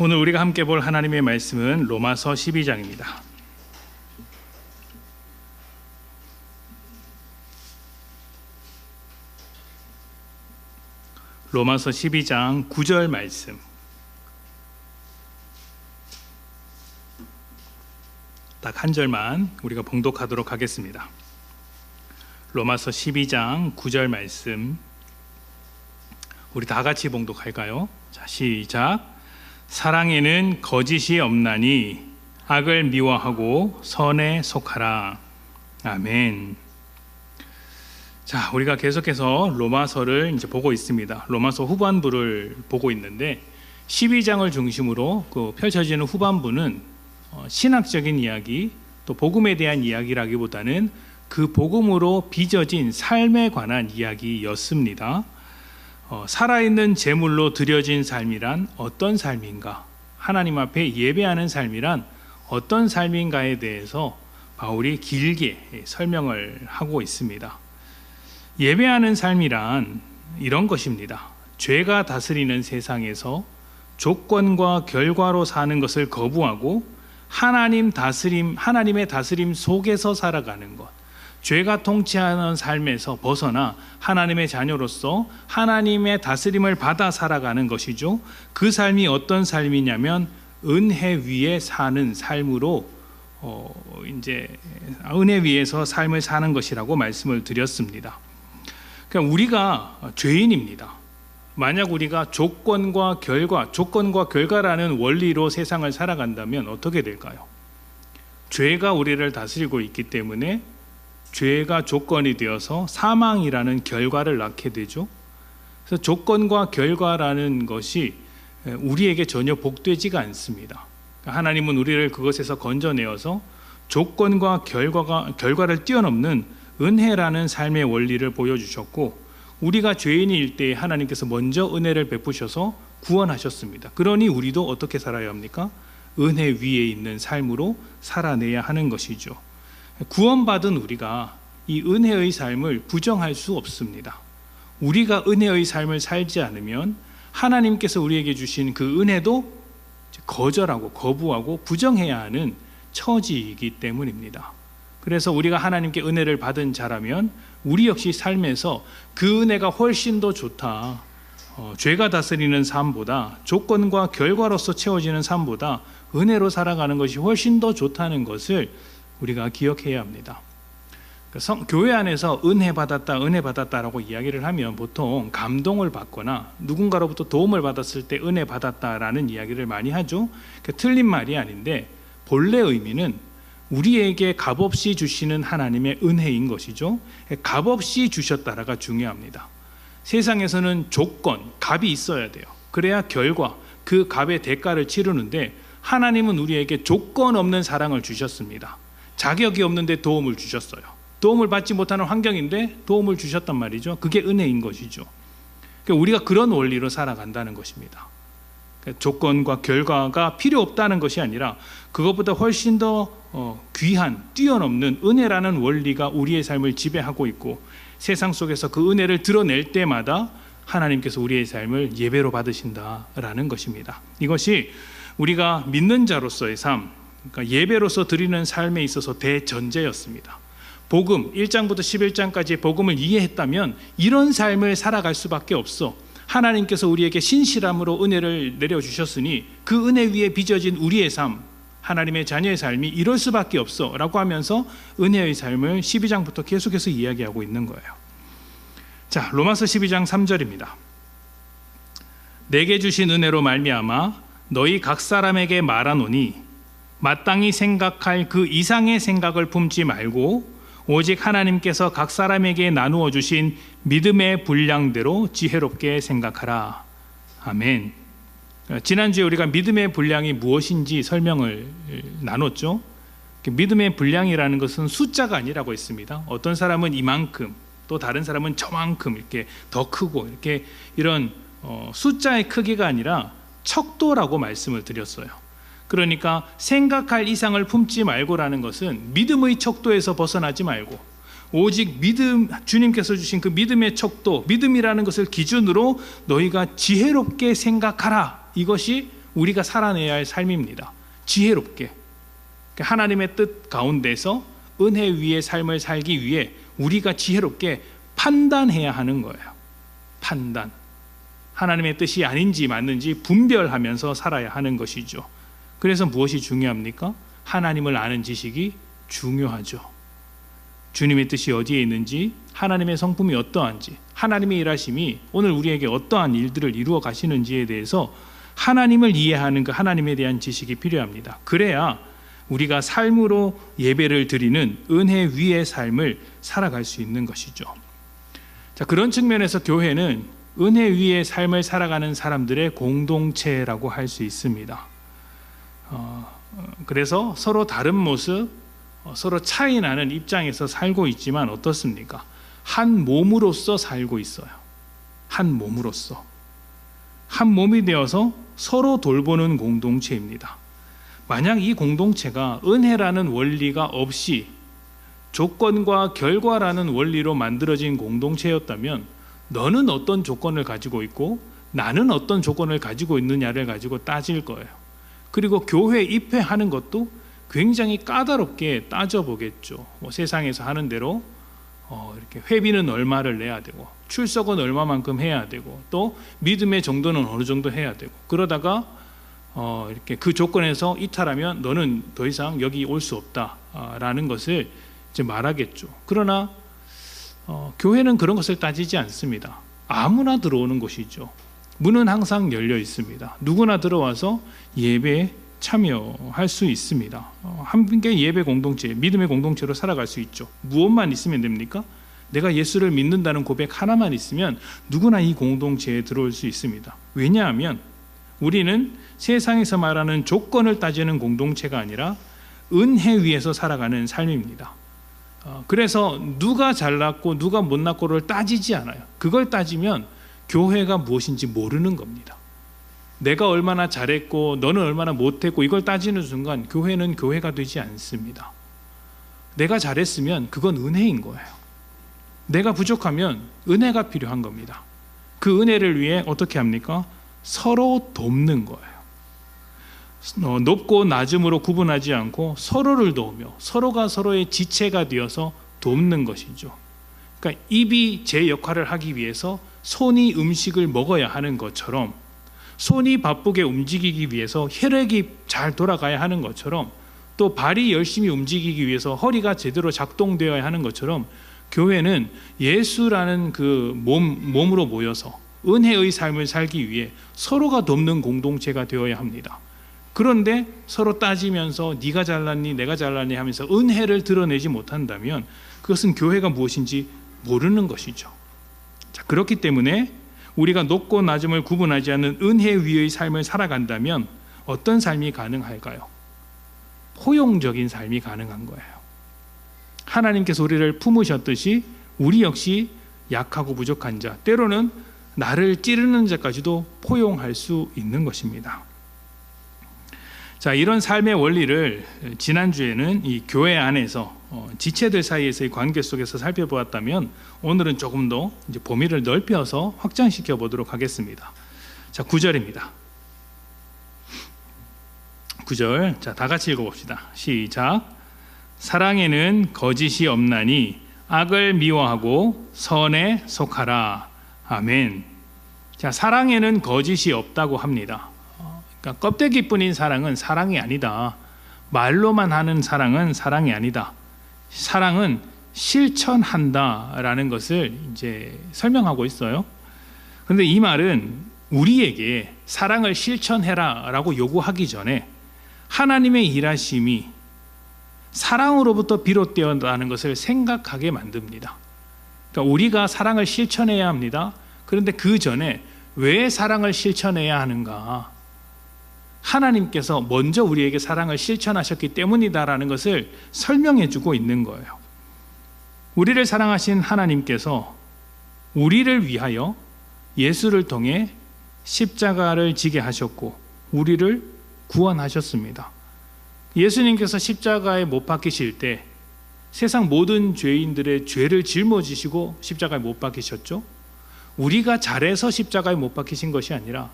오늘 우리가 함께 볼 하나님의 말씀은 로마서 12장입니다. 로마서 12장 9절 말씀. 딱 한 절만 우리가 봉독하도록 하겠습니다. 로마서 12장 9절 말씀. 우리 다 같이 봉독할까요? 자, 시작. 사랑에는 거짓이 없나니 악을 미워하고 선에 속하라. 아멘. 자, 우리가 계속해서 로마서를 이제 보고 있습니다. 로마서 후반부를 보고 있는데 12장을 중심으로 펼쳐지는 후반부는 신학적인 이야기, 또 복음에 대한 이야기라기보다는 그 복음으로 빚어진 삶에 관한 이야기였습니다. 살아있는 제물로 드려진 삶이란 어떤 삶인가? 하나님 앞에 예배하는 삶이란 어떤 삶인가에 대해서 바울이 길게 설명을 하고 있습니다. 예배하는 삶이란 이런 것입니다. 죄가 다스리는 세상에서 조건과 결과로 사는 것을 거부하고 하나님의 다스림 속에서 살아가는 것. 죄가 통치하는 삶에서 벗어나 하나님의 자녀로서 하나님의 다스림을 받아 살아가는 것이죠. 그 삶이 어떤 삶이냐면 은혜 위에 사는 삶으로 은혜 위에서 삶을 사는 것이라고 말씀을 드렸습니다. 그러니까 우리가 죄인입니다. 만약 우리가 조건과 결과라는 원리로 세상을 살아간다면 어떻게 될까요? 죄가 우리를 다스리고 있기 때문에 죄가 조건이 되어서 사망이라는 결과를 낳게 되죠. 그래서 조건과 결과라는 것이 우리에게 전혀 복되지가 않습니다. 하나님은 우리를 그것에서 건져내어서 조건과 결과를 뛰어넘는 은혜라는 삶의 원리를 보여주셨고, 우리가 죄인일 때 하나님께서 먼저 은혜를 베푸셔서 구원하셨습니다. 그러니 우리도 어떻게 살아야 합니까? 은혜 위에 있는 삶으로 살아내야 하는 것이죠. 구원받은 우리가 이 은혜의 삶을 부정할 수 없습니다. 우리가 은혜의 삶을 살지 않으면 하나님께서 우리에게 주신 그 은혜도 거절하고 거부하고 부정해야 하는 처지이기 때문입니다. 그래서 우리가 하나님께 은혜를 받은 자라면 우리 역시 삶에서 그 은혜가 훨씬 더 좋다. 죄가 다스리는 삶보다, 조건과 결과로서 채워지는 삶보다 은혜로 살아가는 것이 훨씬 더 좋다는 것을 우리가 기억해야 합니다. 교회 안에서 은혜 받았다라고 이야기를 하면 보통 감동을 받거나 누군가로부터 도움을 받았을 때 은혜 받았다라는 이야기를 많이 하죠. 틀린 말이 아닌데 본래 의미는 우리에게 값없이 주시는 하나님의 은혜인 것이죠. 값없이 주셨다라가 중요합니다. 세상에서는 조건, 값이 있어야 돼요. 그래야 결과, 그 값의 대가를 치르는데 하나님은 우리에게 조건 없는 사랑을 주셨습니다. 자격이 없는데 도움을 주셨어요. 도움을 받지 못하는 환경인데 도움을 주셨단 말이죠. 그게 은혜인 것이죠. 그러니까 우리가 그런 원리로 살아간다는 것입니다. 그러니까 조건과 결과가 필요 없다는 것이 아니라 그것보다 훨씬 더 귀한, 뛰어넘는 은혜라는 원리가 우리의 삶을 지배하고 있고, 세상 속에서 그 은혜를 드러낼 때마다 하나님께서 우리의 삶을 예배로 받으신다라는 것입니다. 이것이 우리가 믿는 자로서의 삶, 그러니까 예배로서 드리는 삶에 있어서 대전제였습니다. 복음 1장부터 11장까지의 복음을 이해했다면 이런 삶을 살아갈 수밖에 없어. 하나님께서 우리에게 신실함으로 은혜를 내려주셨으니 그 은혜 위에 빚어진 우리의 삶, 하나님의 자녀의 삶이 이럴 수밖에 없어 라고 하면서 은혜의 삶을 12장부터 계속해서 이야기하고 있는 거예요. 자, 로마서 12장 3절입니다. 내게 주신 은혜로 말미암아 너희 각 사람에게 말하노니 마땅히 생각할 그 이상의 생각을 품지 말고 오직 하나님께서 각 사람에게 나누어 주신 믿음의 분량대로 지혜롭게 생각하라. 아멘. 지난주에 우리가 믿음의 분량이 무엇인지 설명을 나눴죠. 믿음의 분량이라는 것은 숫자가 아니라고 했습니다. 어떤 사람은 이만큼, 또 다른 사람은 저만큼 이렇게 더 크고 이렇게 이런 숫자의 크기가 아니라 척도라고 말씀을 드렸어요. 그러니까 생각할 이상을 품지 말고라는 것은 믿음의 척도에서 벗어나지 말고 오직 믿음, 주님께서 주신 그 믿음의 척도, 믿음이라는 것을 기준으로 너희가 지혜롭게 생각하라. 이것이 우리가 살아내야 할 삶입니다. 지혜롭게 하나님의 뜻 가운데서 은혜 위의 삶을 살기 위해 우리가 지혜롭게 판단해야 하는 거예요. 판단. 하나님의 뜻이 아닌지 맞는지 분별하면서 살아야 하는 것이죠. 그래서 무엇이 중요합니까? 하나님을 아는 지식이 중요하죠. 주님의 뜻이 어디에 있는지, 하나님의 성품이 어떠한지, 하나님의 일하심이 오늘 우리에게 어떠한 일들을 이루어 가시는지에 대해서 하나님을 이해하는 그 하나님에 대한 지식이 필요합니다. 그래야 우리가 삶으로 예배를 드리는 은혜 위의 삶을 살아갈 수 있는 것이죠. 자, 그런 측면에서 교회는 은혜 위의 삶을 살아가는 사람들의 공동체라고 할 수 있습니다. 그래서 서로 다른 모습, 서로 차이 나는 입장에서 살고 있지만 어떻습니까? 한 몸으로서 살고 있어요. 한 몸으로서. 한 몸이 되어서 서로 돌보는 공동체입니다. 만약 이 공동체가 은혜라는 원리가 없이 조건과 결과라는 원리로 만들어진 공동체였다면 너는 어떤 조건을 가지고 있고 나는 어떤 조건을 가지고 있느냐를 가지고 따질 거예요. 그리고 교회 입회하는 것도 굉장히 까다롭게 따져보겠죠. 세상에서 하는 대로 이렇게 회비는 얼마를 내야 되고 출석은 얼마만큼 해야 되고 또 믿음의 정도는 어느 정도 해야 되고 그러다가 이렇게 그 조건에서 이탈하면 너는 더 이상 여기 올 수 없다라는 것을 이제 말하겠죠. 그러나 교회는 그런 것을 따지지 않습니다. 아무나 들어오는 곳이죠. 문은 항상 열려 있습니다. 누구나 들어와서 예배에 참여할 수 있습니다. 함께 예배 공동체, 믿음의 공동체로 살아갈 수 있죠. 무엇만 있으면 됩니까? 내가 예수를 믿는다는 고백 하나만 있으면 누구나 이 공동체에 들어올 수 있습니다. 왜냐하면 우리는 세상에서 말하는 조건을 따지는 공동체가 아니라 은혜 위에서 살아가는 삶입니다. 그래서 누가 잘났고 누가 못났고를 따지지 않아요. 그걸 따지면 교회가 무엇인지 모르는 겁니다. 내가 얼마나 잘했고 너는 얼마나 못했고 이걸 따지는 순간 교회는 교회가 되지 않습니다. 내가 잘했으면 그건 은혜인 거예요. 내가 부족하면 은혜가 필요한 겁니다. 그 은혜를 위해 어떻게 합니까? 서로 돕는 거예요. 높고 낮음으로 구분하지 않고 서로를 도우며 서로가 서로의 지체가 되어서 돕는 것이죠. 그러니까 입이 제 역할을 하기 위해서 손이 음식을 먹어야 하는 것처럼 손이 바쁘게 움직이기 위해서 혈액이 잘 돌아가야 하는 것처럼 또 발이 열심히 움직이기 위해서 허리가 제대로 작동되어야 하는 것처럼 교회는 예수라는 그 몸으로 모여서 은혜의 삶을 살기 위해 서로가 돕는 공동체가 되어야 합니다. 그런데 서로 따지면서 네가 잘났니 내가 잘났니 하면서 은혜를 드러내지 못한다면 그것은 교회가 무엇인지 모르는 것이죠. 자, 그렇기 때문에 우리가 높고 낮음을 구분하지 않는 은혜 위의 삶을 살아간다면 어떤 삶이 가능할까요? 포용적인 삶이 가능한 거예요. 하나님께서 우리를 품으셨듯이 우리 역시 약하고 부족한 자, 때로는 나를 찌르는 자까지도 포용할 수 있는 것입니다. 자, 이런 삶의 원리를 지난주에는 이 교회 안에서 지체들 사이에서의 관계 속에서 살펴보았다면 오늘은 조금 더 이제 범위를 넓혀서 확장시켜 보도록 하겠습니다. 자, 9절입니다. 9절. 자, 다 같이 읽어봅시다. 시작. 사랑에는 거짓이 없나니 악을 미워하고 선에 속하라. 아멘. 자, 사랑에는 거짓이 없다고 합니다. 그러니까 껍데기뿐인 사랑은 사랑이 아니다. 말로만 하는 사랑은 사랑이 아니다. 사랑은 실천한다라는 것을 이제 설명하고 있어요. 그런데 이 말은 우리에게 사랑을 실천해라라고 요구하기 전에 하나님의 일하심이 사랑으로부터 비롯되었다는 것을 생각하게 만듭니다. 그러니까 우리가 사랑을 실천해야 합니다. 그런데 그 전에 왜 사랑을 실천해야 하는가? 하나님께서 먼저 우리에게 사랑을 실천하셨기 때문이다라는 것을 설명해 주고 있는 거예요. 우리를 사랑하신 하나님께서 우리를 위하여 예수를 통해 십자가를 지게 하셨고 우리를 구원하셨습니다. 예수님께서 십자가에 못 박히실 때 세상 모든 죄인들의 죄를 짊어지시고 십자가에 못 박히셨죠. 우리가 잘해서 십자가에 못 박히신 것이 아니라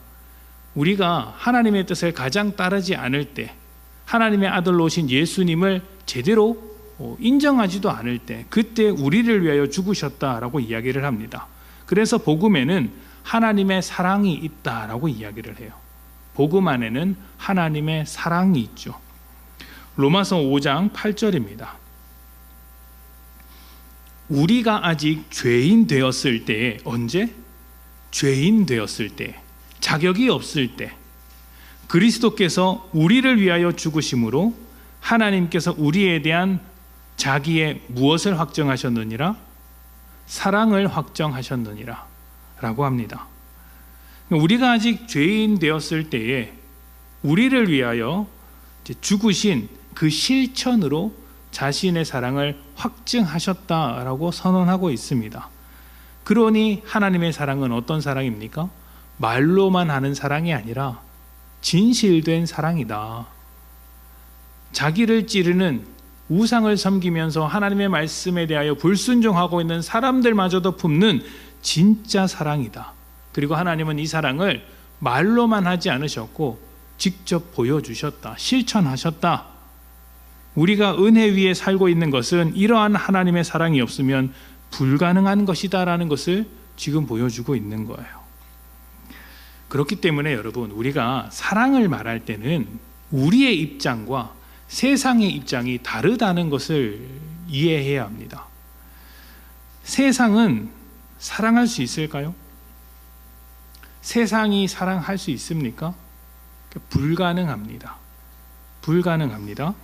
우리가 하나님의 뜻을 가장 따르지 않을 때, 하나님의 아들로 오신 예수님을 제대로 인정하지도 않을 때, 그때 우리를 위하여 죽으셨다라고 이야기를 합니다. 그래서 복음에는 하나님의 사랑이 있다라고 이야기를 해요. 복음 안에는 하나님의 사랑이 있죠. 로마서 5장 8절입니다. 우리가 아직 죄인 되었을 때에, 언제? 죄인 되었을 때, 자격이 없을 때 그리스도께서 우리를 위하여 죽으심으로 하나님께서 우리에 대한 자기의 무엇을 확정하셨느니라? 사랑을 확정하셨느니라 라고 합니다. 우리가 아직 죄인 되었을 때에 우리를 위하여 죽으신 그 실천으로 자신의 사랑을 확증하셨다라고 선언하고 있습니다. 그러니 하나님의 사랑은 어떤 사랑입니까? 말로만 하는 사랑이 아니라 진실된 사랑이다. 자기를 찌르는, 우상을 섬기면서 하나님의 말씀에 대하여 불순종하고 있는 사람들마저도 품는 진짜 사랑이다. 그리고 하나님은 이 사랑을 말로만 하지 않으셨고 직접 보여주셨다, 실천하셨다. 우리가 은혜 위에 살고 있는 것은 이러한 하나님의 사랑이 없으면 불가능한 것이다라는 것을 지금 보여주고 있는 거예요. 그렇기 때문에 여러분, 우리가 사랑을 말할 때는 우리의 입장과 세상의 입장이 다르다는 것을 이해해야 합니다. 세상은 사랑할 수 있을까요? 세상이 사랑할 수 있습니까? 불가능합니다. 불가능합니다.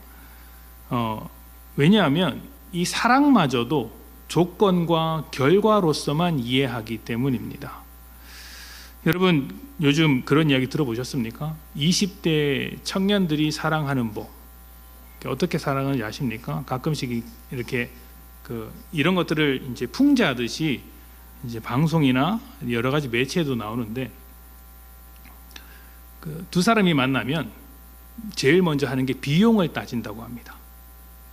왜냐하면 이 사랑마저도 조건과 결과로서만 이해하기 때문입니다. 여러분, 요즘 그런 이야기 들어보셨습니까? 20대 청년들이 사랑하는 법, 어떻게 사랑하는지 아십니까? 가끔씩 이렇게 이런 것들을 이제 풍자하듯이 이제 방송이나 여러 가지 매체에도 나오는데, 두 사람이 만나면 제일 먼저 하는 게 비용을 따진다고 합니다.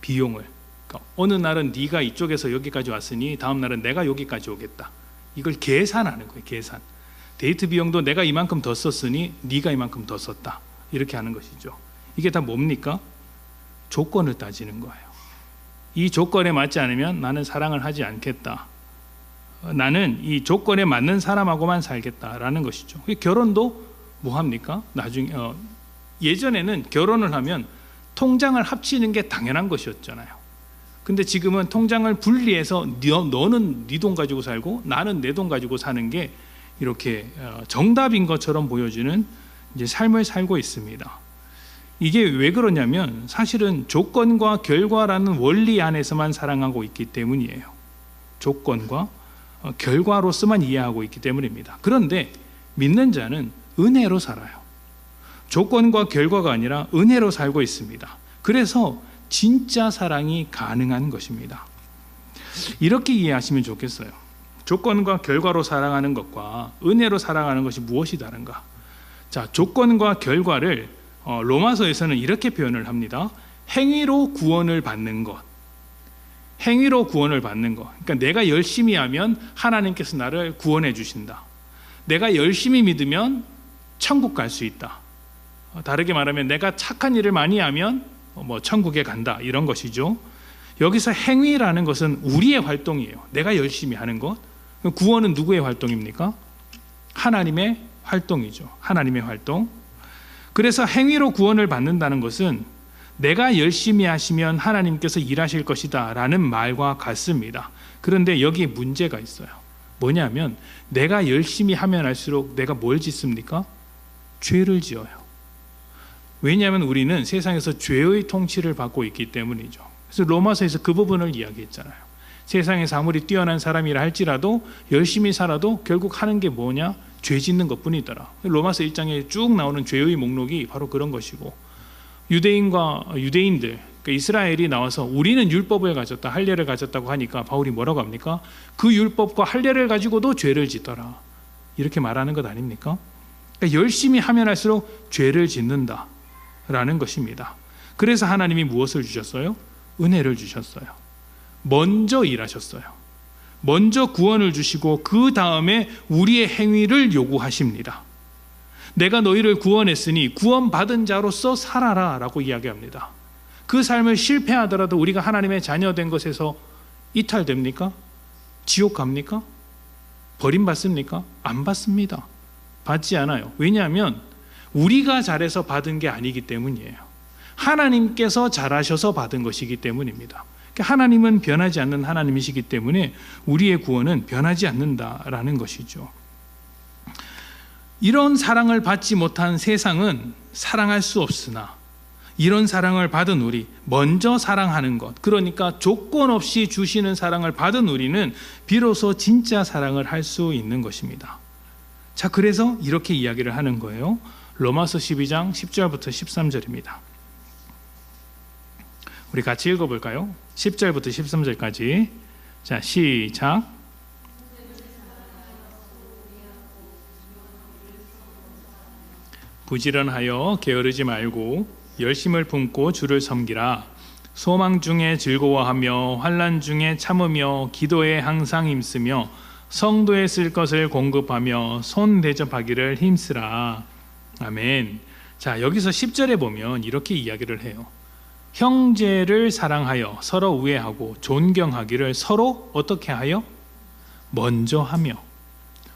비용을. 그러니까 어느 날은 네가 이쪽에서 여기까지 왔으니 다음 날은 내가 여기까지 오겠다. 이걸 계산하는 거예요. 계산. 데이트 비용도 내가 이만큼 더 썼으니 네가 이만큼 더 썼다. 이렇게 하는 것이죠. 이게 다 뭡니까? 조건을 따지는 거예요. 이 조건에 맞지 않으면 나는 사랑을 하지 않겠다. 나는 이 조건에 맞는 사람하고만 살겠다라는 것이죠. 결혼도 뭐 합니까? 나중에 예전에는 결혼을 하면 통장을 합치는 게 당연한 것이었잖아요. 근데 지금은 통장을 분리해서 너는 네 돈 가지고 살고 나는 내 돈 가지고 사는 게 이렇게 정답인 것처럼 보여주는 이제 삶을 살고 있습니다. 이게 왜 그러냐면 사실은 조건과 결과라는 원리 안에서만 사랑하고 있기 때문이에요. 조건과 결과로서만 이해하고 있기 때문입니다. 그런데 믿는 자는 은혜로 살아요. 조건과 결과가 아니라 은혜로 살고 있습니다. 그래서 진짜 사랑이 가능한 것입니다. 이렇게 이해하시면 좋겠어요. 조건과 결과로 사랑하는 것과 은혜로 사랑하는 것이 무엇이 다른가? 자, 조건과 결과를 로마서에서는 이렇게 표현을 합니다. 행위로 구원을 받는 것. 행위로 구원을 받는 것. 그러니까 내가 열심히 하면 하나님께서 나를 구원해 주신다. 내가 열심히 믿으면 천국 갈 수 있다. 다르게 말하면 내가 착한 일을 많이 하면 천국에 간다. 이런 것이죠. 여기서 행위라는 것은 우리의 활동이에요. 내가 열심히 하는 것. 구원은 누구의 활동입니까? 하나님의 활동이죠. 하나님의 활동. 그래서 행위로 구원을 받는다는 것은 내가 열심히 하시면 하나님께서 일하실 것이다 라는 말과 같습니다. 그런데 여기에 문제가 있어요. 뭐냐면 내가 열심히 하면 할수록 내가 뭘 짓습니까? 죄를 지어요. 왜냐하면 우리는 세상에서 죄의 통치를 받고 있기 때문이죠. 그래서 로마서에서 그 부분을 이야기했잖아요. 세상에서 아무리 뛰어난 사람이라 할지라도 열심히 살아도 결국 하는 게 뭐냐? 죄 짓는 것뿐이더라. 로마서 1장에 쭉 나오는 죄의 목록이 바로 그런 것이고, 유대인들, 그러니까 이스라엘이 나와서 우리는 율법을 가졌다, 할례를 가졌다고 하니까 바울이 뭐라고 합니까? 그 율법과 할례를 가지고도 죄를 짓더라. 이렇게 말하는 것 아닙니까? 그러니까 열심히 하면 할수록 죄를 짓는다라는 것입니다. 그래서 하나님이 무엇을 주셨어요? 은혜를 주셨어요. 먼저 일하셨어요. 먼저 구원을 주시고 그 다음에 우리의 행위를 요구하십니다. 내가 너희를 구원했으니 구원받은 자로서 살아라 라고 이야기합니다. 그 삶을 실패하더라도 우리가 하나님의 자녀된 것에서 이탈됩니까? 지옥 갑니까? 버림받습니까? 안 받습니다. 받지 않아요. 왜냐하면 우리가 잘해서 받은 게 아니기 때문이에요. 하나님께서 잘하셔서 받은 것이기 때문입니다. 하나님은 변하지 않는 하나님이시기 때문에 우리의 구원은 변하지 않는다라는 것이죠. 이런 사랑을 받지 못한 세상은 사랑할 수 없으나 이런 사랑을 받은 우리, 먼저 사랑하는 것, 그러니까 조건 없이 주시는 사랑을 받은 우리는 비로소 진짜 사랑을 할 수 있는 것입니다. 자, 그래서 이렇게 이야기를 하는 거예요. 로마서 12장 10절부터 13절입니다. 우리 같이 읽어볼까요? 10절부터 13절까지. 자, 시작. 부지런하여 게으르지 말고 열심을 품고 주를 섬기라. 소망 중에 즐거워하며 환난 중에 참으며 기도에 항상 힘쓰며 성도에 쓸 것을 공급하며 손 대접하기를 힘쓰라. 아멘. 자, 여기서 10절에 보면 이렇게 이야기를 해요. 형제를 사랑하여 서로 우애하고 존경하기를 서로 어떻게 하여? 먼저 하며.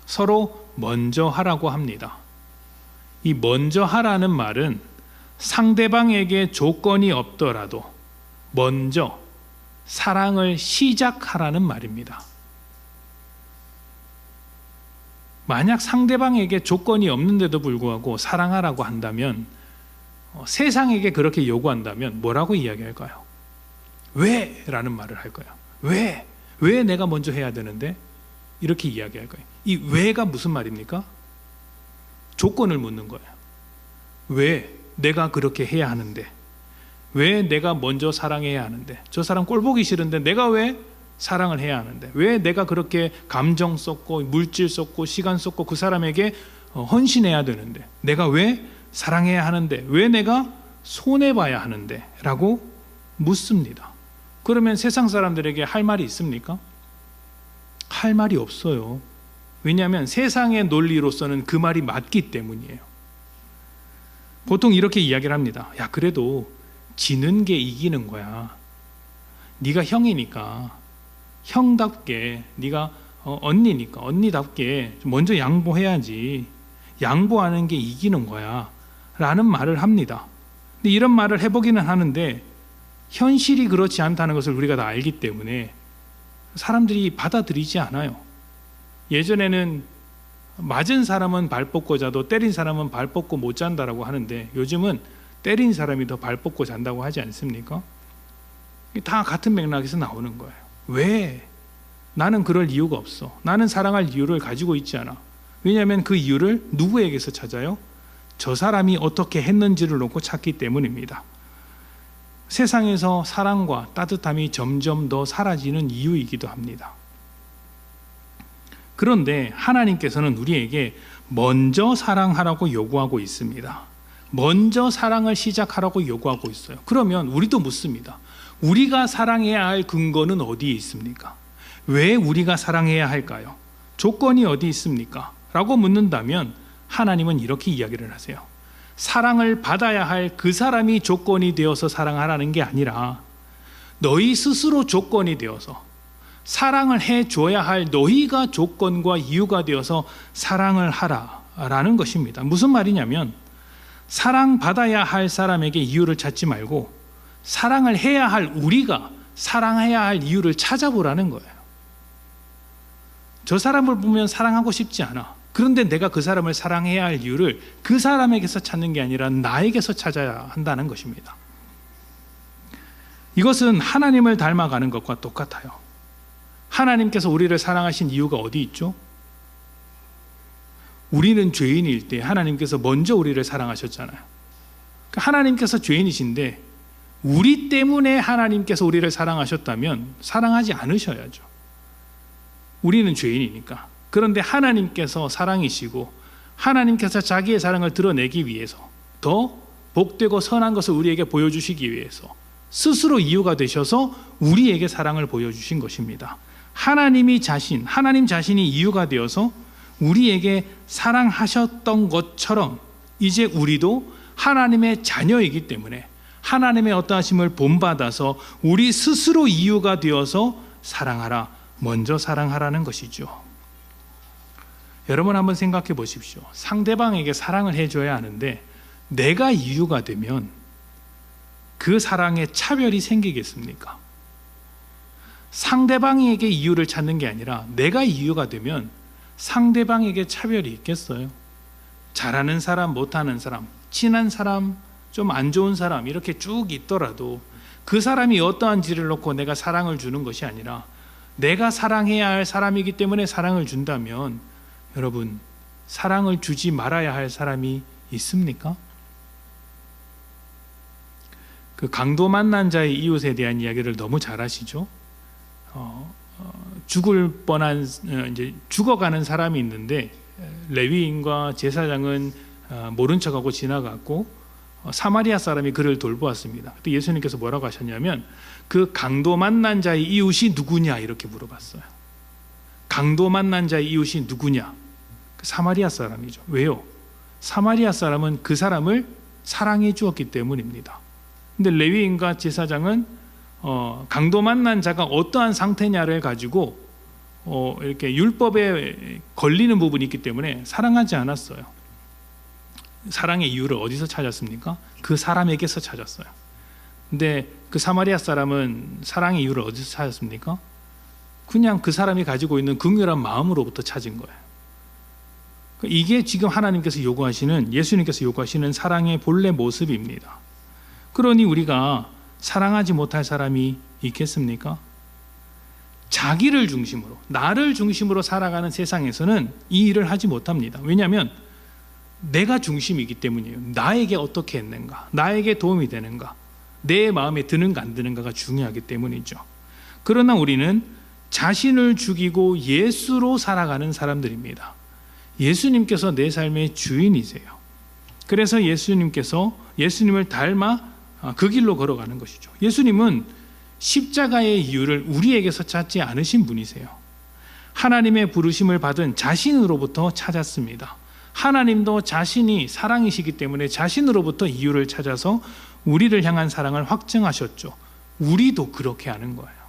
서로 먼저 하라고 합니다. 이 먼저 하라는 말은 상대방에게 조건이 없더라도 먼저 사랑을 시작하라는 말입니다. 만약 상대방에게 조건이 없는데도 불구하고 사랑하라고 한다면, 세상에게 그렇게 요구한다면 뭐라고 이야기할까요? 왜? 라는 말을 할 거예요. 왜? 왜 내가 먼저 해야 되는데? 이렇게 이야기할 거예요. 이 왜가 무슨 말입니까? 조건을 묻는 거예요. 왜 내가 그렇게 해야 하는데? 왜 내가 먼저 사랑해야 하는데? 저 사람 꼴 보기 싫은데 내가 왜 사랑을 해야 하는데? 왜 내가 그렇게 감정 쏟고 물질 쏟고 시간 쏟고 그 사람에게 헌신해야 되는데? 내가 왜 사랑해야 하는데? 왜 내가 손해봐야 하는데? 라고 묻습니다. 그러면 세상 사람들에게 할 말이 있습니까? 할 말이 없어요. 왜냐하면 세상의 논리로서는 그 말이 맞기 때문이에요. 보통 이렇게 이야기를 합니다. 야, 그래도 지는 게 이기는 거야. 네가 형이니까 형답게, 네가 언니니까 언니답게 먼저 양보해야지. 양보하는 게 이기는 거야 라는 말을 합니다. 근데 이런 말을 해보기는 하는데 현실이 그렇지 않다는 것을 우리가 다 알기 때문에 사람들이 받아들이지 않아요. 예전에는 맞은 사람은 발 뻗고 자도 때린 사람은 발 뻗고 못 잔다라고 하는데 요즘은 때린 사람이 더 발 뻗고 잔다고 하지 않습니까? 다 같은 맥락에서 나오는 거예요. 왜? 나는 그럴 이유가 없어. 나는 사랑할 이유를 가지고 있지 않아. 왜냐하면 그 이유를 누구에게서 찾아요? 저 사람이 어떻게 했는지를 놓고 찾기 때문입니다. 세상에서 사랑과 따뜻함이 점점 더 사라지는 이유이기도 합니다. 그런데 하나님께서는 우리에게 먼저 사랑하라고 요구하고 있습니다. 먼저 사랑을 시작하라고 요구하고 있어요. 그러면 우리도 묻습니다. 우리가 사랑해야 할 근거는 어디에 있습니까? 왜 우리가 사랑해야 할까요? 조건이 어디 있습니까? 라고 묻는다면 하나님은 이렇게 이야기를 하세요. 사랑을 받아야 할 그 사람이 조건이 되어서 사랑하라는 게 아니라 너희 스스로 조건이 되어서 사랑을 해줘야 할 너희가 조건과 이유가 되어서 사랑을 하라라는 것입니다. 무슨 말이냐면 사랑받아야 할 사람에게 이유를 찾지 말고 사랑을 해야 할 우리가 사랑해야 할 이유를 찾아보라는 거예요. 저 사람을 보면 사랑하고 싶지 않아. 그런데 내가 그 사람을 사랑해야 할 이유를 그 사람에게서 찾는 게 아니라 나에게서 찾아야 한다는 것입니다. 이것은 하나님을 닮아가는 것과 똑같아요. 하나님께서 우리를 사랑하신 이유가 어디 있죠? 우리는 죄인일 때 하나님께서 먼저 우리를 사랑하셨잖아요. 그러니까 하나님께서 죄인이신데 우리 때문에 하나님께서 우리를 사랑하셨다면 사랑하지 않으셔야죠. 우리는 죄인이니까. 그런데 하나님께서 사랑이시고 하나님께서 자기의 사랑을 드러내기 위해서 더 복되고 선한 것을 우리에게 보여주시기 위해서 스스로 이유가 되셔서 우리에게 사랑을 보여주신 것입니다. 하나님 자신이 이유가 되어서 우리에게 사랑하셨던 것처럼 이제 우리도 하나님의 자녀이기 때문에 하나님의 어떠하심을 본받아서 우리 스스로 이유가 되어서 사랑하라, 먼저 사랑하라는 것이죠. 여러분 한번 생각해 보십시오. 상대방에게 사랑을 해줘야 하는데 내가 이유가 되면 그 사랑에 차별이 생기겠습니까? 상대방에게 이유를 찾는 게 아니라 내가 이유가 되면 상대방에게 차별이 있겠어요? 잘하는 사람, 못하는 사람, 친한 사람, 좀 안 좋은 사람 이렇게 쭉 있더라도 그 사람이 어떠한지를 놓고 내가 사랑을 주는 것이 아니라 내가 사랑해야 할 사람이기 때문에 사랑을 준다면 여러분, 사랑을 주지 말아야 할 사람이 있습니까? 그 강도 만난 자의 이웃에 대한 이야기를 너무 잘 아시죠? 죽을 뻔한 이제 죽어가는 사람이 있는데 레위인과 제사장은 모른 척하고 지나갔고 사마리아 사람이 그를 돌보았습니다. 그때 예수님께서 뭐라고 하셨냐면 그 강도 만난 자의 이웃이 누구냐 이렇게 물어봤어요. 강도 만난 자의 이웃이 누구냐? 그 사마리아 사람이죠. 왜요? 사마리아 사람은 그 사람을 사랑해 주었기 때문입니다. 근데 레위인과 제사장은 강도 만난 자가 어떠한 상태냐를 가지고 이렇게 율법에 걸리는 부분이 있기 때문에 사랑하지 않았어요. 사랑의 이유를 어디서 찾았습니까? 그 사람에게서 찾았어요. 근데 그 사마리아 사람은 사랑의 이유를 어디서 찾았습니까? 그냥 그 사람이 가지고 있는 긍휼한 마음으로부터 찾은 거예요. 이게 지금 하나님께서 요구하시는, 예수님께서 요구하시는 사랑의 본래 모습입니다. 그러니 우리가 사랑하지 못할 사람이 있겠습니까? 자기를 중심으로, 나를 중심으로 살아가는 세상에서는 이 일을 하지 못합니다. 왜냐하면 내가 중심이기 때문이에요. 나에게 어떻게 했는가, 나에게 도움이 되는가, 내 마음에 드는가 안 드는가가 중요하기 때문이죠. 그러나 우리는 자신을 죽이고 예수로 살아가는 사람들입니다. 예수님께서 내 삶의 주인이세요. 그래서 예수님을 닮아 그 길로 걸어가는 것이죠. 예수님은 십자가의 이유를 우리에게서 찾지 않으신 분이세요. 하나님의 부르심을 받은 자신으로부터 찾았습니다. 하나님도 자신이 사랑이시기 때문에 자신으로부터 이유를 찾아서 우리를 향한 사랑을 확증하셨죠. 우리도 그렇게 하는 거예요.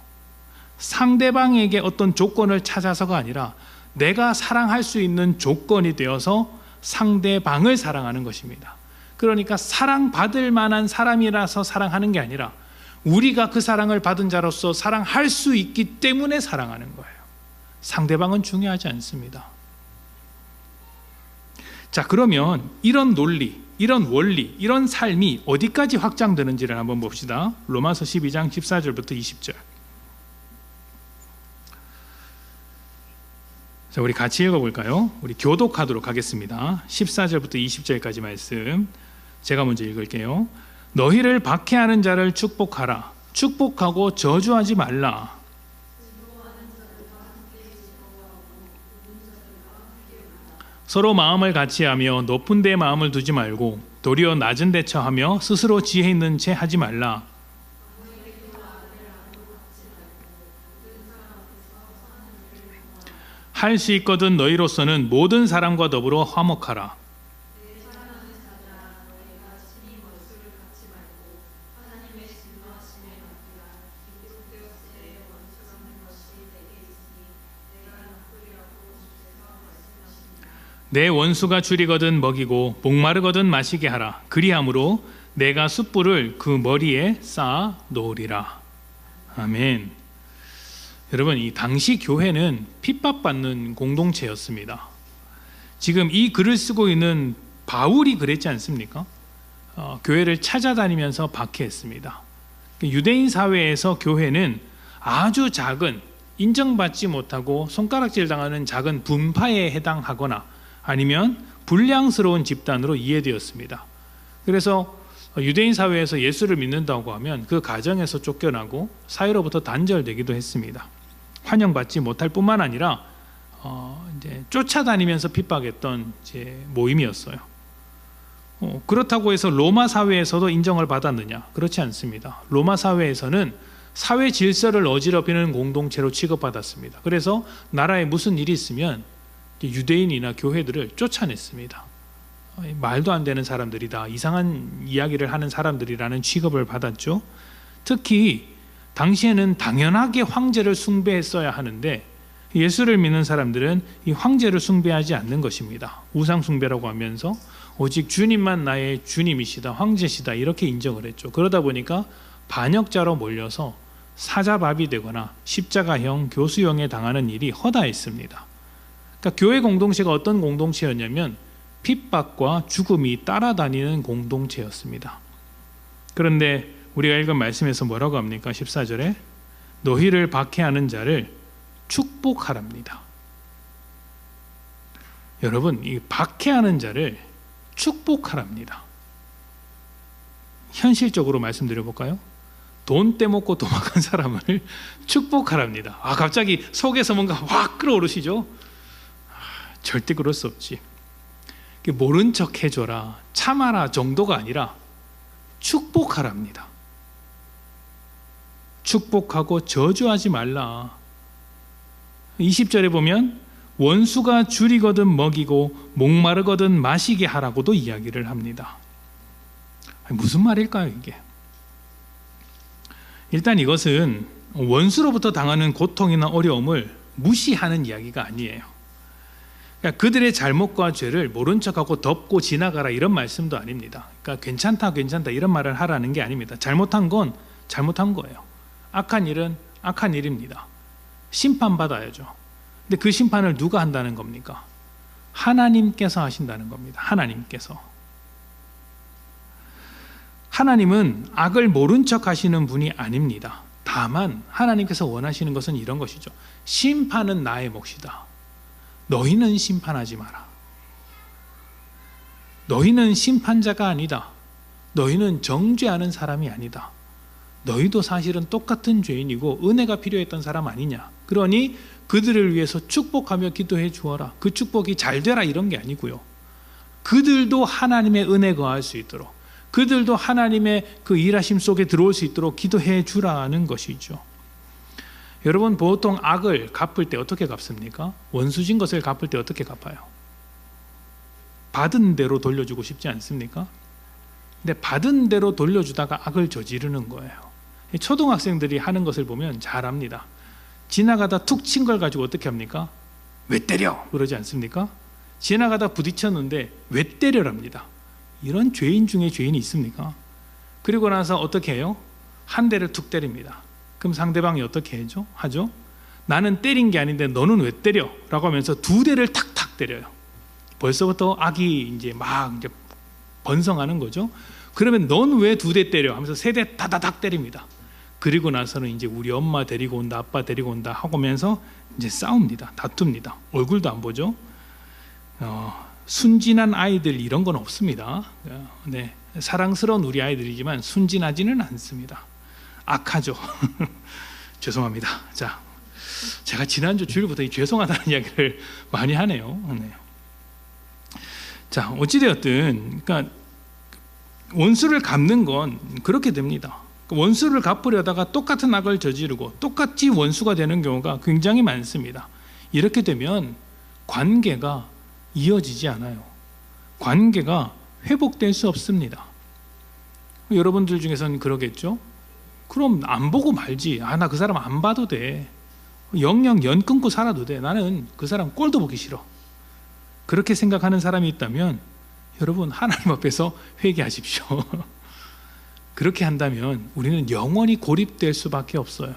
상대방에게 어떤 조건을 찾아서가 아니라 내가 사랑할 수 있는 조건이 되어서 상대방을 사랑하는 것입니다. 그러니까 사랑받을 만한 사람이라서 사랑하는 게 아니라 우리가 그 사랑을 받은 자로서 사랑할 수 있기 때문에 사랑하는 거예요. 상대방은 중요하지 않습니다. 자, 그러면 이런 논리, 이런 원리, 이런 삶이 어디까지 확장되는지를 한번 봅시다. 로마서 12장 14절부터 20절. 자, 우리 같이 읽어볼까요? 우리 교독하도록 하겠습니다. 14절부터 20절까지 말씀 제가 먼저 읽을게요. 너희를 박해하는 자를 축복하라. 축복하고 저주하지 말라. 서로 마음을 같이하며 높은 데 마음을 두지 말고 도리어 낮은 데 처하며 스스로 지혜 있는 채 하지 말라. 할 수 있거든 너희로서는 모든 사람과 더불어 화목하라. 내 원수가 줄이거든 먹이고 목마르거든 마시게 하라. 그리함으로 내가 숯불을 그 머리에 쌓아 놓으리라. 아멘. 여러분, 이 당시 교회는 핍박받는 공동체였습니다. 지금 이 글을 쓰고 있는 바울이 그랬지 않습니까? 교회를 찾아다니면서 박해했습니다. 유대인 사회에서 교회는 아주 작은, 인정받지 못하고 손가락질 당하는 작은 분파에 해당하거나 아니면 불량스러운 집단으로 이해되었습니다. 그래서 유대인 사회에서 예수를 믿는다고 하면 그 가정에서 쫓겨나고 사회로부터 단절되기도 했습니다. 환영받지 못할 뿐만 아니라 이제 쫓아다니면서 핍박했던 모임이었어요. 그렇다고 해서 로마 사회에서도 인정을 받았느냐? 그렇지 않습니다. 로마 사회에서는 사회 질서를 어지럽히는 공동체로 취급받았습니다. 그래서 나라에 무슨 일이 있으면 유대인이나 교회들을 쫓아냈습니다. 말도 안 되는 사람들이다, 이상한 이야기를 하는 사람들이라는 취급을 받았죠. 특히 당시에는 당연하게 황제를 숭배했어야 하는데 예수를 믿는 사람들은 이 황제를 숭배하지 않는 것입니다. 우상 숭배라고 하면서 오직 주님만 나의 주님이시다, 황제시다 이렇게 인정을 했죠. 그러다 보니까 반역자로 몰려서 사자밥이 되거나 십자가형, 교수형에 당하는 일이 허다했습니다. 그러니까 교회 공동체가 어떤 공동체였냐면 핍박과 죽음이 따라다니는 공동체였습니다. 그런데 우리가 읽은 말씀에서 뭐라고 합니까? 14절에 너희를 박해하는 자를 축복하랍니다. 여러분, 이 박해하는 자를 축복하랍니다. 현실적으로 말씀드려 볼까요? 돈 떼먹고 도망간 사람을 축복하랍니다. 갑자기 속에서 뭔가 확 끌어오르시죠? 절대 그럴 수 없지. 모른 척 해줘라, 참아라 정도가 아니라 축복하랍니다. 축복하고 저주하지 말라. 20절에 보면 원수가 줄이거든 먹이고 목마르거든 마시게 하라고도 이야기를 합니다. 무슨 말일까요 이게? 일단 이것은 원수로부터 당하는 고통이나 어려움을 무시하는 이야기가 아니에요. 그러니까 그들의 잘못과 죄를 모른 척하고 덮고 지나가라 이런 말씀도 아닙니다. 그러니까 괜찮다 이런 말을 하라는 게 아닙니다. 잘못한 건 잘못한 거예요. 악한 일은 악한 일입니다. 심판받아야죠. 근데 그 심판을 누가 한다는 겁니까? 하나님께서 하신다는 겁니다. 하나님은 악을 모른 척 하시는 분이 아닙니다. 다만 하나님께서 원하시는 것은 이런 것이죠. 심판은 나의 몫이다. 너희는 심판하지 마라. 너희는 심판자가 아니다. 너희는 정죄하는 사람이 아니다. 너희도 사실은 똑같은 죄인이고 은혜가 필요했던 사람 아니냐. 그러니 그들을 위해서 축복하며 기도해 주어라. 그 축복이 잘 되라 이런 게 아니고요. 그들도 하나님의 은혜 거할 수 있도록, 그들도 하나님의 그 일하심 속에 들어올 수 있도록 기도해 주라는 것이죠. 여러분, 보통 악을 갚을 때 어떻게 갚습니까? 원수진 것을 갚을 때 어떻게 갚아요? 받은 대로 돌려주고 싶지 않습니까? 근데 받은 대로 돌려주다가 악을 저지르는 거예요. 초등학생들이 하는 것을 보면 잘 압니다. 지나가다 툭 친 걸 가지고 어떻게 합니까? 왜 때려? 그러지 않습니까? 지나가다 부딪혔는데 왜 때려랍니다. 이런 죄인 중에 죄인이 있습니까? 그리고 나서 어떻게 해요? 한 대를 툭 때립니다. 그럼 상대방이 어떻게 하죠? 나는 때린 게 아닌데 너는 왜 때려? 라고 하면서 두 대를 탁탁 때려요. 벌써부터 악이 이제 번성하는 거죠. 그러면 넌 왜 두 대 때려? 하면서 세 대 다다닥 때립니다. 그리고 나서는 이제 우리 엄마 데리고 온다, 아빠 데리고 온다 하면서 이제 싸웁니다. 다툽니다. 얼굴도 안 보죠. 순진한 아이들 이런 건 없습니다. 네, 사랑스러운 우리 아이들이지만 순진하지는 않습니다. 악하죠. 죄송합니다. 자, 제가 지난주 주일부터 이 죄송하다는 이야기를 많이 하네요. 네. 자, 어찌되었든 그러니까 원수를 갚는 건 그렇게 됩니다. 원수를 갚으려다가 똑같은 악을 저지르고 똑같이 원수가 되는 경우가 굉장히 많습니다. 이렇게 되면 관계가 이어지지 않아요. 관계가 회복될 수 없습니다. 여러분들 중에서는 그러겠죠? 그럼 안 보고 말지. 나 그 사람 안 봐도 돼. 영영 연 끊고 살아도 돼. 나는 그 사람 꼴도 보기 싫어. 그렇게 생각하는 사람이 있다면 여러분, 하나님 앞에서 회개하십시오. 그렇게 한다면 우리는 영원히 고립될 수밖에 없어요.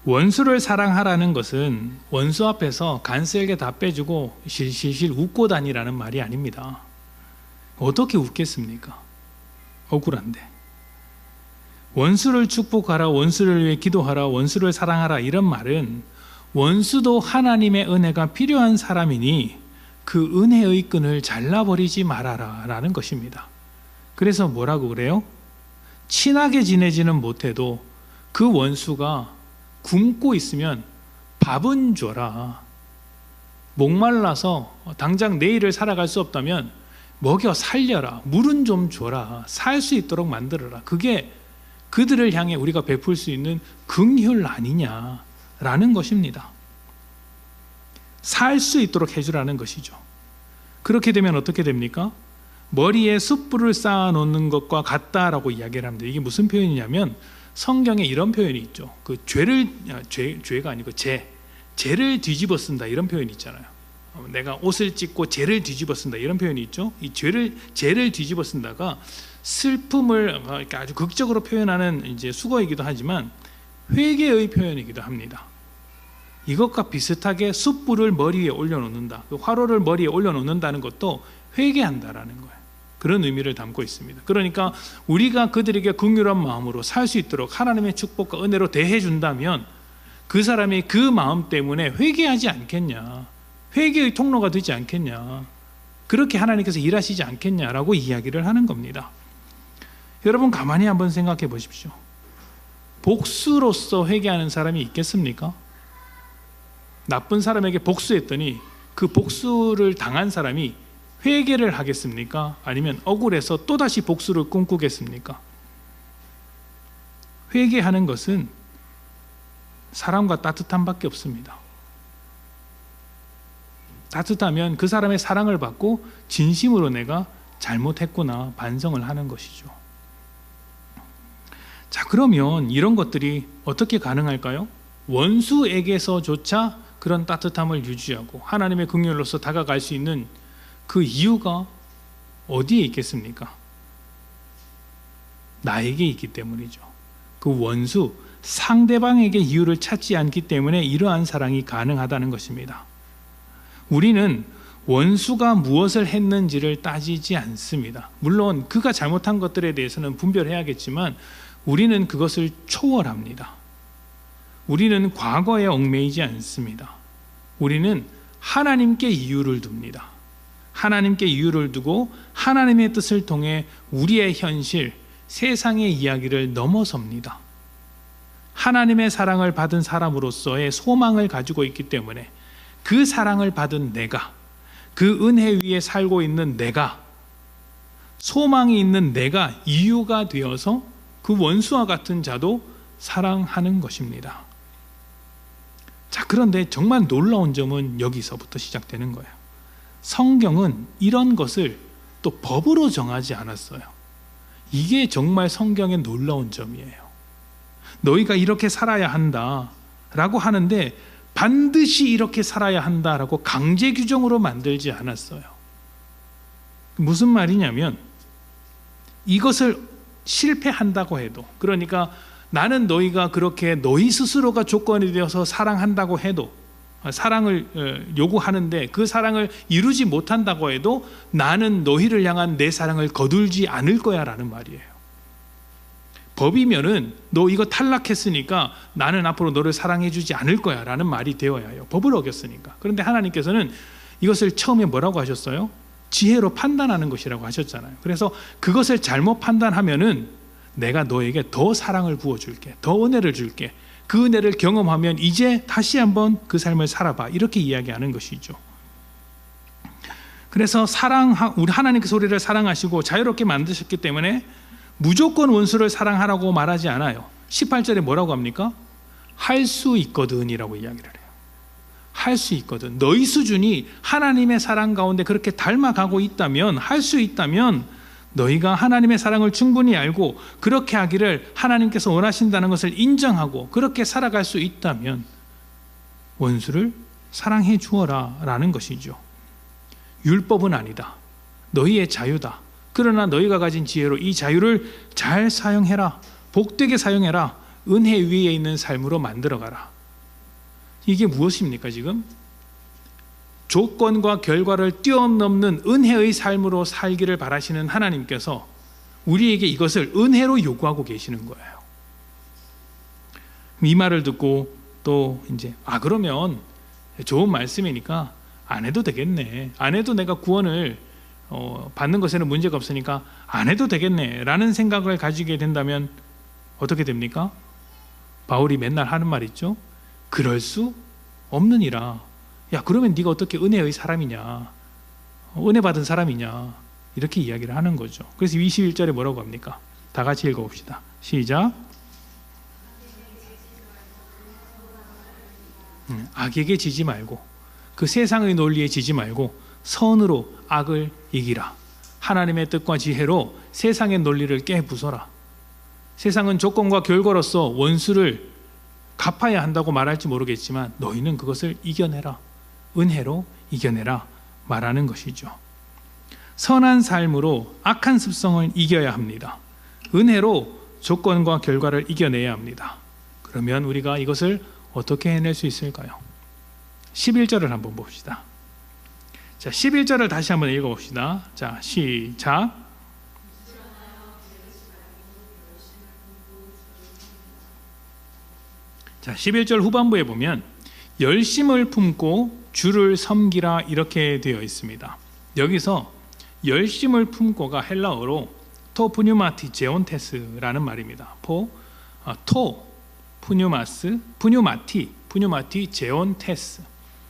원수를 사랑하라는 것은 원수 앞에서 간쓸게 다 빼주고 실실실 웃고 다니라는 말이 아닙니다. 어떻게 웃겠습니까? 억울한데. 원수를 축복하라, 원수를 위해 기도하라, 원수를 사랑하라 이런 말은 원수도 하나님의 은혜가 필요한 사람이니 그 은혜의 끈을 잘라버리지 말아라 라는 것입니다. 그래서 뭐라고 그래요? 친하게 지내지는 못해도 그 원수가 굶고 있으면 밥은 줘라. 목말라서 당장 내일을 살아갈 수 없다면 먹여 살려라. 물은 좀 줘라. 살 수 있도록 만들어라. 그게 그들을 향해 우리가 베풀 수 있는 긍휼 아니냐라는 라는 것입니다. 살 수 있도록 해주라는 것이죠. 그렇게 되면 어떻게 됩니까? 머리에 숯불을 쌓아 놓는 것과 같다라고 이야기를 합니다. 이게 무슨 표현이냐면 성경에 이런 표현이 있죠. 그 죄가 아니고 죄를 뒤집어 쓴다 이런 표현이 있잖아요. 내가 옷을 찢고 죄를 뒤집어 쓴다 이런 표현이 있죠. 이 죄를 뒤집어 쓴다가 슬픔을 아주 극적으로 표현하는 이제 수거이기도 하지만 회개의 표현이기도 합니다. 이것과 비슷하게 숯불을 머리 위에 올려놓는다, 그 화로를 머리에 올려놓는다는 것도 회개한다라는 거예요. 그런 의미를 담고 있습니다. 그러니까 우리가 그들에게 긍휼한 마음으로 살 수 있도록 하나님의 축복과 은혜로 대해준다면 그 사람이 그 마음 때문에 회개하지 않겠냐, 회개의 통로가 되지 않겠냐, 그렇게 하나님께서 일하시지 않겠냐라고 이야기를 하는 겁니다. 여러분 가만히 한번 생각해 보십시오. 복수로서 회개하는 사람이 있겠습니까? 나쁜 사람에게 복수했더니 그 복수를 당한 사람이 회개를 하겠습니까? 아니면 억울해서 또다시 복수를 꿈꾸겠습니까? 회개하는 것은 사랑과 따뜻함밖에 없습니다. 따뜻하면 그 사람의 사랑을 받고 진심으로 내가 잘못했구나 반성을 하는 것이죠. 자, 그러면 이런 것들이 어떻게 가능할까요? 원수에게서조차 그런 따뜻함을 유지하고 하나님의 긍휼로서 다가갈 수 있는 그 이유가 어디에 있겠습니까? 나에게 있기 때문이죠. 그 원수, 상대방에게 이유를 찾지 않기 때문에 이러한 사랑이 가능하다는 것입니다. 우리는 원수가 무엇을 했는지를 따지지 않습니다. 물론 그가 잘못한 것들에 대해서는 분별해야겠지만 우리는 그것을 초월합니다. 우리는 과거에 얽매이지 않습니다. 우리는 하나님께 이유를 둡니다. 하나님께 이유를 두고 하나님의 뜻을 통해 우리의 현실, 세상의 이야기를 넘어섭니다. 하나님의 사랑을 받은 사람으로서의 소망을 가지고 있기 때문에 그 사랑을 받은 내가, 그 은혜 위에 살고 있는 내가, 소망이 있는 내가 이유가 되어서 그 원수와 같은 자도 사랑하는 것입니다. 자, 그런데 정말 놀라운 점은 여기서부터 시작되는 거예요. 성경은 이런 것을 또 법으로 정하지 않았어요. 이게 정말 성경의 놀라운 점이에요. 너희가 이렇게 살아야 한다 라고 하는데 반드시 이렇게 살아야 한다라고 강제 규정으로 만들지 않았어요. 무슨 말이냐면 이것을 실패한다고 해도, 그러니까 나는 너희가 그렇게 너희 스스로가 조건이 되어서 사랑한다고 해도, 사랑을 요구하는데 그 사랑을 이루지 못한다고 해도 나는 너희를 향한 내 사랑을 거둘지 않을 거야 라는 말이에요. 법이면은 너 이거 탈락했으니까 나는 앞으로 너를 사랑해 주지 않을 거야 라는 말이 되어야 해요. 법을 어겼으니까. 그런데 하나님께서는 이것을 처음에 뭐라고 하셨어요? 지혜로 판단하는 것이라고 하셨잖아요. 그래서 그것을 잘못 판단하면은 내가 너에게 더 사랑을 부어줄게, 더 은혜를 줄게, 그 은혜를 경험하면 이제 다시 한번 그 삶을 살아봐, 이렇게 이야기하는 것이죠. 그래서 우리 하나님께서 우리를 사랑하시고 자유롭게 만드셨기 때문에 무조건 원수를 사랑하라고 말하지 않아요. 18절에 뭐라고 합니까? 할 수 있거든 이라고 이야기를 해요. 할 수 있거든. 너희 수준이 하나님의 사랑 가운데 그렇게 닮아가고 있다면, 할 수 있다면 너희가 하나님의 사랑을 충분히 알고 그렇게 하기를 하나님께서 원하신다는 것을 인정하고 그렇게 살아갈 수 있다면 원수를 사랑해 주어라 라는 것이죠. 율법은 아니다. 너희의 자유다. 그러나 너희가 가진 지혜로 이 자유를 잘 사용해라. 복되게 사용해라. 은혜 위에 있는 삶으로 만들어가라. 이게 무엇입니까 지금? 조건과 결과를 뛰어넘는 은혜의 삶으로 살기를 바라시는 하나님께서 우리에게 이것을 은혜로 요구하고 계시는 거예요. 이 말을 듣고 또 이제 그러면 좋은 말씀이니까 안 해도 되겠네. 안 해도 내가 구원을 받는 것에는 문제가 없으니까 안 해도 되겠네 라는 생각을 가지게 된다면 어떻게 됩니까? 바울이 맨날 하는 말 있죠. 그럴 수 없느니라. 야, 그러면 네가 어떻게 은혜의 사람이냐, 은혜 받은 사람이냐, 이렇게 이야기를 하는 거죠. 그래서 21절에 뭐라고 합니까? 다 같이 읽어봅시다. 시작. 악에게 지지 말고 그 세상의 논리에 지지 말고 선으로 악을 이기라. 하나님의 뜻과 지혜로 세상의 논리를 깨부숴라. 세상은 조건과 결과로서 원수를 갚아야 한다고 말할지 모르겠지만 너희는 그것을 이겨내라. 은혜로 이겨내라 말하는 것이죠. 선한 삶으로 악한 습성을 이겨야 합니다. 은혜로 조건과 결과를 이겨내야 합니다. 그러면 우리가 이것을 어떻게 해낼 수 있을까요? 11절을 한번 봅시다. 자, 11절을 다시 한번 읽어봅시다. 자, 시작. 자, 11절 후반부에 보면 열심을 품고 주를 섬기라 이렇게 되어 있습니다. 여기서 열심을 품고가 헬라어로 토푸뉴마티 제온테스라는 말입니다. 푸뉴마티 제온테스.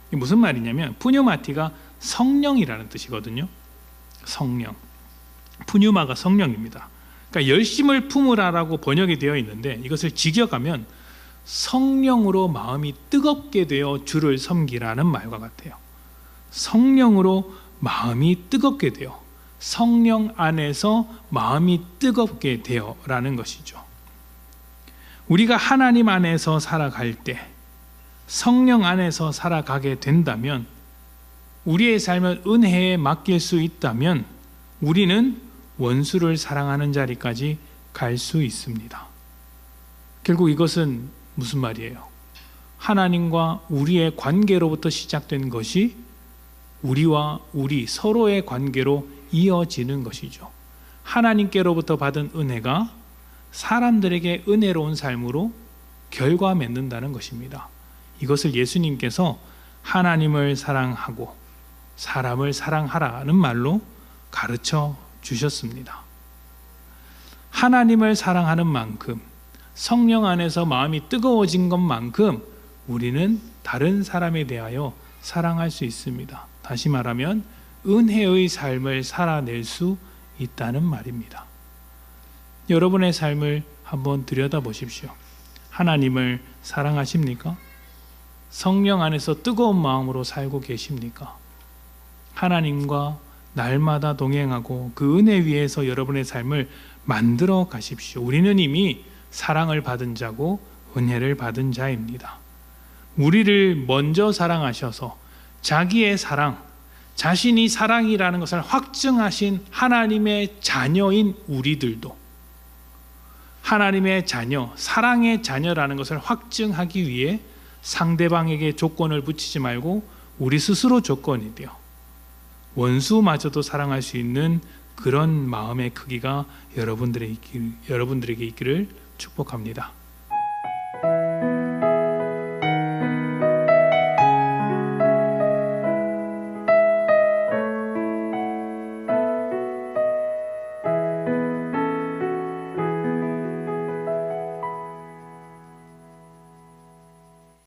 이게 무슨 말이냐면 푸뉴마티가 성령이라는 뜻이거든요. 성령. 푸뉴마가 성령입니다. 그러니까 열심을 품으라라고 번역이 되어 있는데 이것을 직역하면 성령으로 마음이 뜨겁게 되어 주를 섬기라는 말과 같아요. 성령으로 마음이 뜨겁게 되어, 성령 안에서 마음이 뜨겁게 되어라는 것이죠. 우리가 하나님 안에서 살아갈 때, 성령 안에서 살아가게 된다면, 우리의 삶을 은혜에 맡길 수 있다면 우리는 원수를 사랑하는 자리까지 갈 수 있습니다. 결국 이것은 무슨 말이에요? 하나님과 우리의 관계로부터 시작된 것이 우리와 우리 서로의 관계로 이어지는 것이죠. 하나님께로부터 받은 은혜가 사람들에게 은혜로운 삶으로 결과 맺는다는 것입니다. 이것을 예수님께서 하나님을 사랑하고 사람을 사랑하라는 말로 가르쳐 주셨습니다. 하나님을 사랑하는 만큼, 성령 안에서 마음이 뜨거워진 것만큼 우리는 다른 사람에 대하여 사랑할 수 있습니다. 다시 말하면 은혜의 삶을 살아낼 수 있다는 말입니다. 여러분의 삶을 한번 들여다보십시오. 하나님을 사랑하십니까? 성령 안에서 뜨거운 마음으로 살고 계십니까? 하나님과 날마다 동행하고 그 은혜 위에서 여러분의 삶을 만들어 가십시오. 우리는 이미 사랑을 받은 자고 은혜를 받은 자입니다. 우리를 먼저 사랑하셔서 자기의 사랑, 자신이 사랑이라는 것을 확증하신 하나님의 자녀인 우리들도 하나님의 자녀, 사랑의 자녀라는 것을 확증하기 위해 상대방에게 조건을 붙이지 말고 우리 스스로 조건이 되어 원수마저도 사랑할 수 있는 그런 마음의 크기가 여러분들에게 있기를 축복합니다.